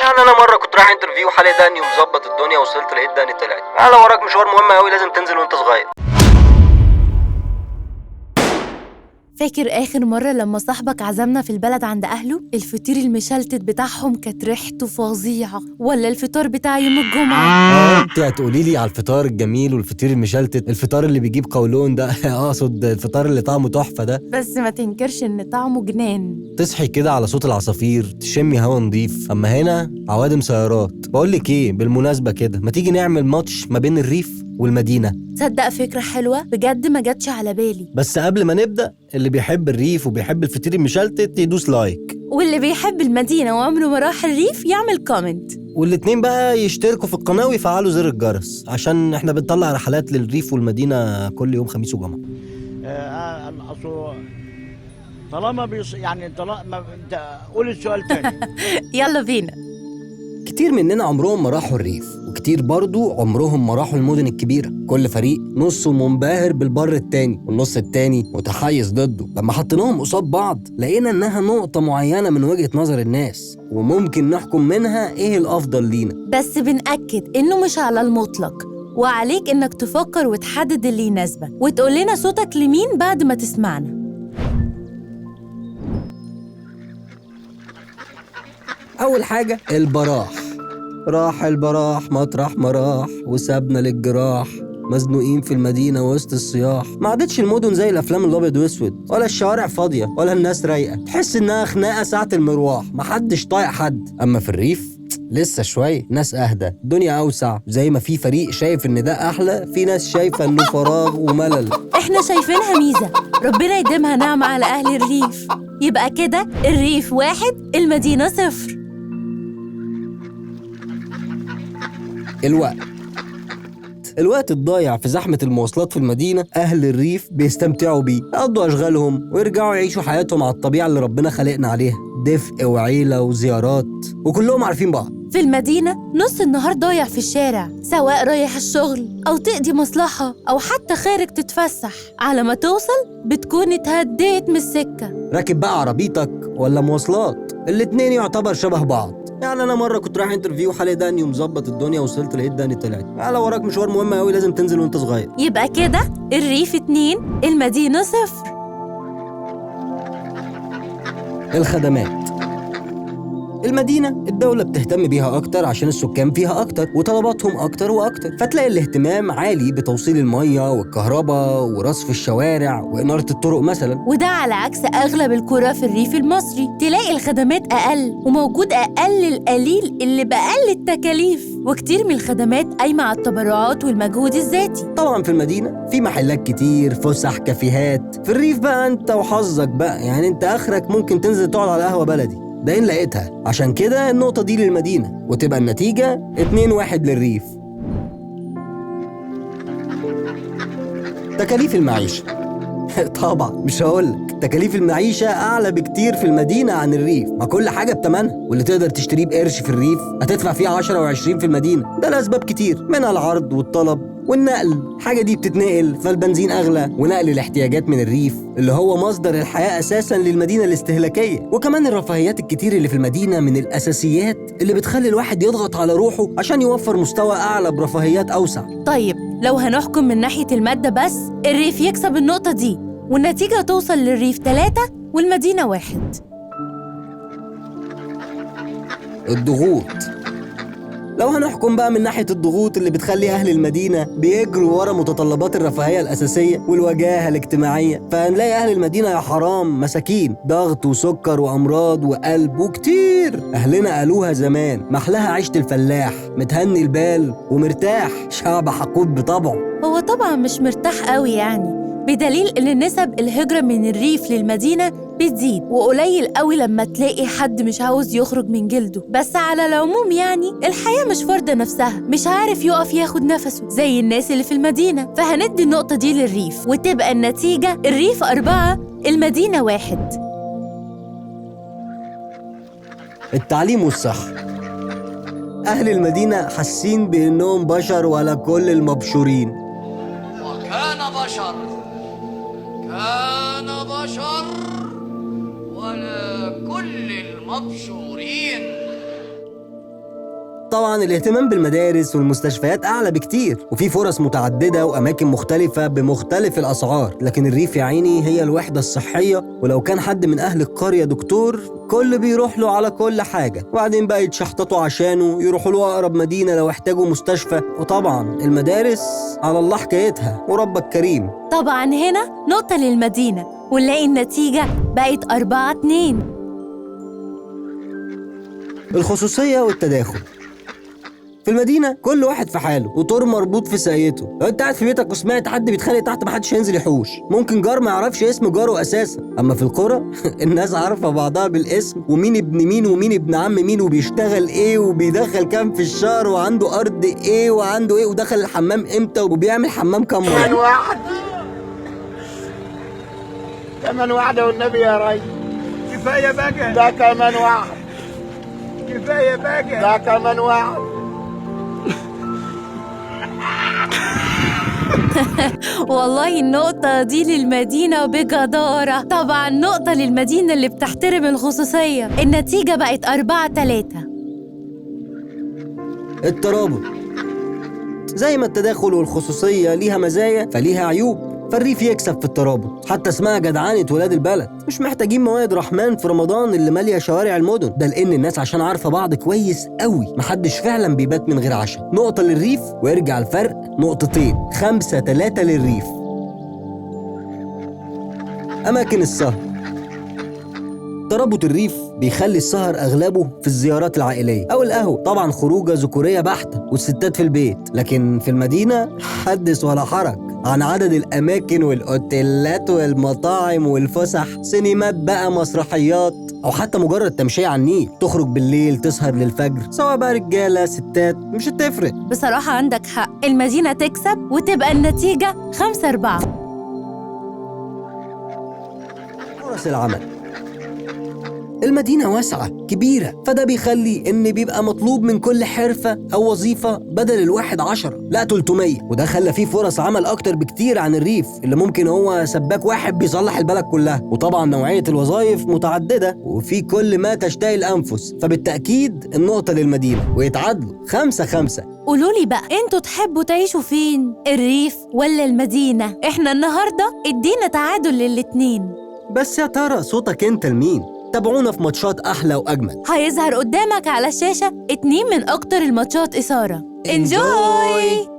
يعني انا مره كنت رايح انترفيو حالي دقني ومظبط الدنيا، وصلت لقيت دقني طلعت. يعني لو وراك مشوار مهم قوي لازم تنزل وانت صغير. فاكر آخر مرة لما صاحبك عزمنا في البلد عند أهله؟ الفطير المشلتت بتاعهم كانت ريحته فظيعة، ولا الفطار بتاع يوم الجمعة؟ انت هتقولي لي على الفطار الجميل والفطير المشلتت، الفطار اللي بيجيب قولون ده اقصد الفطار اللي طعمه تحفة ده. بس ما تنكرش إن طعمه جنان. تصحي كده على صوت العصافير، تشمي هوا نضيف، اما هنا عوادم سيارات. بقول لك ايه، بالمناسبة كده ما تيجي نعمل ماتش ما بين الريف والمدينة؟ تصدق فكرة حلوة بجد ما جاتش على بالي. بس قبل ما نبدأ، اللي بيحب الريف وبيحب الفطير المشلتت يدوس لايك، واللي بيحب المدينة وعمره ما راح الريف يعمل كومنت، والاتنين بقى يشتركوا في القناة ويفعلوا زر الجرس، عشان احنا بنطلع رحلات للريف والمدينة كل يوم خميس وجمعة. أصل طالما يعني طالما انت قول السؤال تاني. يلا بينا. كتير مننا عمرهم ما راحوا الريف، وكتير برضو عمرهم ما راحوا المدن الكبيرة. كل فريق نصه منبهر بالبر التاني، والنص التاني متحيز ضده. لما حطيناهم قصاد بعض لقينا انها نقطة معينة من وجهة نظر الناس، وممكن نحكم منها ايه الافضل لينا. بس بنأكد إنه مش على المطلق، وعليك إنك تفكر وتحدد اللي يناسبك، وتقول لنا صوتك لمين بعد ما تسمعنا. اول حاجة البراح. راح البراح مطرح ما راح، وسابنا للجراح مزنوقين في المدينة وسط الصياح. ما عادتش المدن زي الأفلام الأبيض وأسود، ولا الشوارع فاضية ولا الناس رايقة، تحس إنها خناقة ساعة المروح، محدش طايق حد. أما في الريف لسه شوية ناس أهدى، الدنيا أوسع. زي ما في فريق شايف إن ده أحلى، في ناس شايفة إنه فراغ وملل. إحنا شايفينها ميزة، ربنا يديمها نعمة على أهل الريف. يبقى كده الريف 1، المدينة 0. الوقت الضايع في زحمة المواصلات في المدينة أهل الريف بيستمتعوا بيه، يقضوا أشغالهم ويرجعوا يعيشوا حياتهم على الطبيعة اللي ربنا خلقنا عليها، دفء وعيلة وزيارات، وكلهم عارفين بعض. في المدينة نص النهار ضايع في الشارع، سواء رايح الشغل أو تقضي مصلحة أو حتى خارج تتفسح. على ما توصل بتكون اتهديت من السكة. راكب بقى عربيتك ولا مواصلات، الاتنين يعتبر شبه بعض. يعني انا مره كنت رايح انترفيو حالي دقني ومظبط الدنيا، وصلت لقيت دقني طلعت. يعني لو وراك مشوار مهم قوي لازم تنزل وانت صغير. يبقى كده الريف 2، المدينة 0. الخدمات. المدينة الدولة بتهتم بيها أكتر عشان السكان فيها أكتر وطلباتهم أكتر وأكتر، فتلاقي الاهتمام عالي بتوصيل المية والكهرباء ورصف الشوارع وإنارة الطرق مثلا. وده على عكس أغلب القرى في الريف المصري، تلاقي الخدمات أقل، وموجود أقل القليل اللي بأقل التكاليف، وكتير من الخدمات قايمة على التبرعات والمجهود الذاتي. طبعا في المدينة في محلات كتير، فسح، كافيهات. في الريف بقى أنت وحظك بقى، يعني أنت آخرك ممكن تنزل تقعد على قهوة بلدي، ده إن لقيتها. عشان كده النقطة دي للمدينة، وتبقى النتيجة 2-1 للريف. تكاليف المعيشة. طبعا مش هقولك، تكاليف المعيشة أعلى بكتير في المدينة عن الريف، ما كل حاجة بتمنها، واللي تقدر تشتريه بقرش في الريف هتدفع فيه 10 و20 في المدينة. ده لأسباب كتير، منها العرض والطلب والنقل. حاجة دي بتتنقل فالبنزين أغلى، ونقل الاحتياجات من الريف اللي هو مصدر الحياة أساساً للمدينة الاستهلاكية. وكمان الرفاهيات الكتير اللي في المدينة من الأساسيات اللي بتخلي الواحد يضغط على روحه عشان يوفر مستوى أعلى برفاهيات أوسع. طيب لو هنحكم من ناحية المادة بس، الريف يكسب النقطة دي، والنتيجة توصل للريف 3 والمدينة 1. الضغوط. لو هنحكم بقى من ناحية الضغوط اللي بتخلي أهل المدينة بيجروا ورا متطلبات الرفاهية الأساسية والوجاهة الاجتماعية، فهنلاقي أهل المدينة يا حرام مساكين، ضغط وسكر وأمراض وقلب وكتير. أهلنا قالوها زمان، محلها عيشة الفلاح، متهني البال ومرتاح، شعب حقود بطبعه. هو طبعا مش مرتاح قوي يعني، بدليل إن نسب الهجرة من الريف للمدينة بتزيد، وقليل قوي لما تلاقي حد مش عاوز يخرج من جلده. بس على العموم يعني الحياة مش فارضة نفسها، مش عارف يقف ياخد نفسه زي الناس اللي في المدينة، فهندي النقطة دي للريف، وتبقى النتيجة الريف 4 المدينة 1. التعليم والصحة. أهل المدينة حاسين بإنهم بشر ولا كل المبشورين. وكان بشر ولا كل المبشورين. طبعا الاهتمام بالمدارس والمستشفيات أعلى بكتير، وفي فرص متعددة وأماكن مختلفة بمختلف الأسعار. لكن الريف يا عيني هي الوحدة الصحية، ولو كان حد من أهل القرية دكتور كل بيروح له على كل حاجة، وبعدين بقى يتشحططوا عشانه، يروحوا له أقرب مدينة لو احتاجوا مستشفى. وطبعا المدارس على الله حكايتها وربك كريم. طبعا هنا نقطة للمدينة، ونلاقي النتيجة بقت 4-2. الخصوصية والتداخل. في المدينة كل واحد في حاله وطور مربوط في ساقيته. لو انت قاعد في بيتك وسمعت حد بيتخانق تحت محدش هينزل يحوش، ممكن جار ما يعرفش اسم جاره اساسا. اما في القرى الناس عارفة بعضها بالاسم، ومين ابن مين ومين ابن عم مين وبيشتغل ايه وبيدخل كام في الشهر وعنده ارض ايه وعنده ايه ودخل الحمام امتى وبيعمل حمام كام مرة. كمان واحد، كمان واحدة والنبي يا ريس. كفاية بقى، ده كمان واحد. كفاية بقى، ده كمان واحد. والله النقطة دي للمدينة بجدارة. طبعا نقطة للمدينة اللي بتحترم الخصوصية. النتيجة بقت 4-3. الترابط. زي ما التداخل والخصوصية ليها مزايا فليها عيوب، فالريف يكسب في الترابط. حتى اسمها جدعانة ولاد البلد. مش محتاجين موائد رحمن في رمضان اللي مالية شوارع المدن، ده لأن الناس عشان عارفة بعض كويس قوي، محدش فعلا بيبات من غير عشاء. نقطة للريف ويرجع الفرق نقطتين، 5-3 للريف. أماكن السهر. ترابط الريف بيخلي السهر أغلبه في الزيارات العائلية أو القهوة، طبعا خروجة ذكورية بحتة والستات في البيت. لكن في المدينة حدث ولا حرج عن عدد الأماكن والأوتيلات والمطاعم والفسح، سينمات بقى، مسرحيات، أو حتى مجرد تمشية على النيل. تخرج بالليل تسهر للفجر، سواء بقى رجالة ستات مش هتفرق. بصراحة عندك حق، المدينة تكسب وتبقى النتيجة 5-4. فرص العمل. المدينة واسعة كبيرة، فده بيخلي إن بيبقى مطلوب من كل حرفة أو وظيفة بدل الواحد 10 لا 300، وده خلى فيه فرص عمل أكتر بكتير عن الريف اللي ممكن هو سباك واحد بيصلح البلد كلها. وطبعا نوعية الوظائف متعددة وفي كل ما تشتهي الأنفس، فبالتأكيد النقطة للمدينة ويتعادلوا 5-5. قولولي بقى انتوا تحبوا تعيشوا فين؟ الريف ولا المدينة؟ احنا النهاردة ادينا تعادل للاتنين. بس يا ترى صوتك انت لمين؟ تابعونا في ماتشات أحلى وأجمل. هيظهر قدامك على الشاشة 2 من أكتر الماتشات إثارة. انجوي!